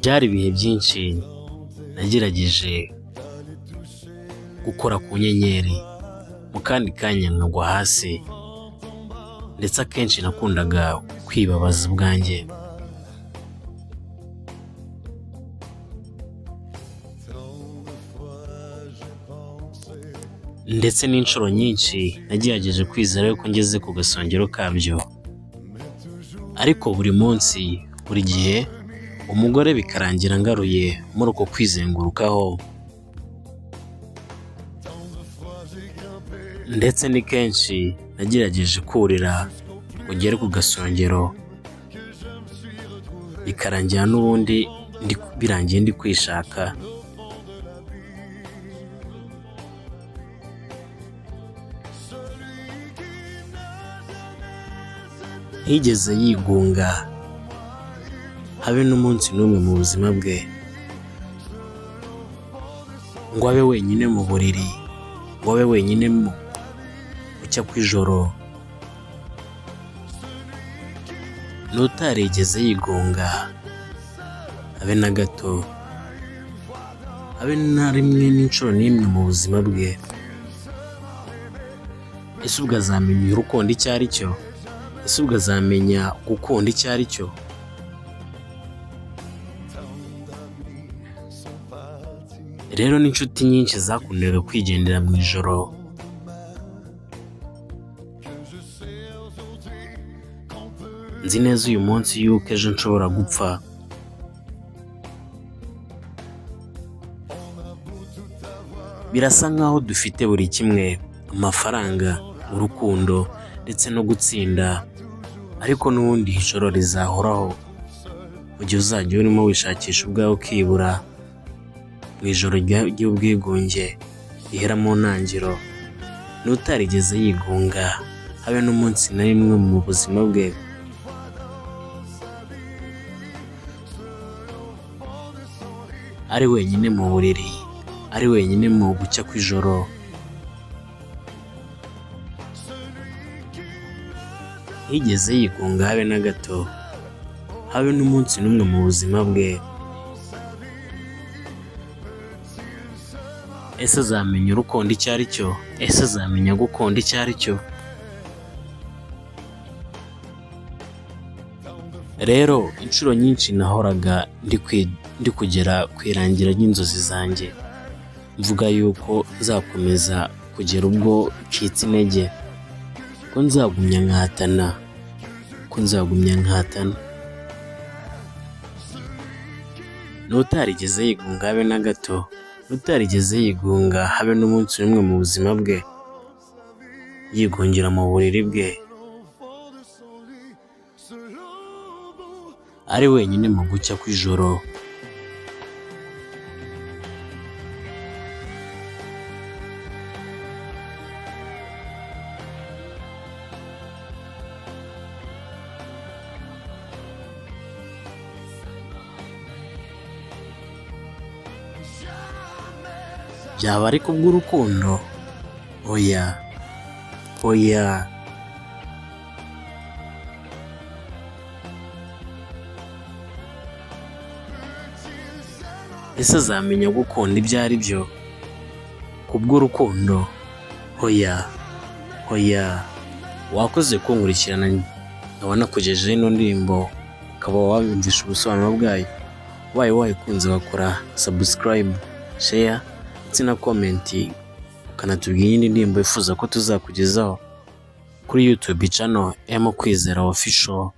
Byari ibihe byinshi nagerageje gukora ku nyenyeri, mu kandi kanya nkagwa hasi, ndetse akenshi nakundaga kwibabaza ubwanjye. Ndetse n'inshuro nyinshi nagerageje kwizera yuko ngeze ku gasongero kabyo, ariko buri munsi, buri gihe umugore bikarangira ngaruye muri uko kwizengurukaho. Ndetse ni kenshi nagerageje kurira ugere ku gasongero, bikarangira n'ubundi birangiye ndi kwishaka. Ntiyigeze yigunga habe n'umunsi n'umwe mu buzima bwe ngo abe wenyine mu buriri, ngo abe wenyine mu gucya kw'ijoro. N'utarigeze yigunga habe na gato, habe na rimwe n'inshuro n'imwe mu buzima bwe. Ese ubwo azamenya urukundo icyo ari cyo? Ese ubwo azamenya gukunda icyo ari cyo? Rero n'inshuti nyinshi zakundaga kwigendera mu ijoro. Nzi neza uyu munsi yuko ejo nshobora gupfa. Birasa nkaho dufite buri kimwe: amafaranga, urukundo, ndetse no gutsinda, ariko n'ubundi ijoro rizahoraho mu gihe uzajya urimo wishakisha ubwawe ukibura mu ijoro ry'ubwigunge rihera mu ntangiriro. N'utarigeze yigunga habe n'umunsi na rimwe mu buzima bwe, ari wenyine mu buriri, ari wenyine mu gucya kw'ijoro. Ntiyigeze yigunga habe na gato, habe n'umunsi n'umwe mu buzima bwe. Ese azamenya urukundo icyo ari cyo? Ese azamenya gukunda icyo ari cyo? Rero inshuro nyinshi nahoraga ndi kugera ku irangira ry'inzozi zanjye, mvuga yuko nzakomeza kugera ubwo ncitse intege, ko nzagumya nkahatana. N'utarigeze yigunga habe na gato, n'utarigeze yigunga habe n'umunsi n'umwe mu buzima bwe, yigungira mu buriri bwe, ari wenyine mu gucya kw'ijoro. Byaba ari kubw'urukundo? Oya. Ese azamenya gukunda ibyo ari byo kubw'urukundo? Oya. Wakoze kunkurikirana nkaba nakugejejeho ino ndirimbo, ukaba wabimvisha ubusobanuro bwayo. Ubaye wayikunze wakora subscribe, share ndetse na comment, ukanatubwira indi ndirimbo wifuza ko tuzakugezaho kuri YouTube channel M Kwizera Official.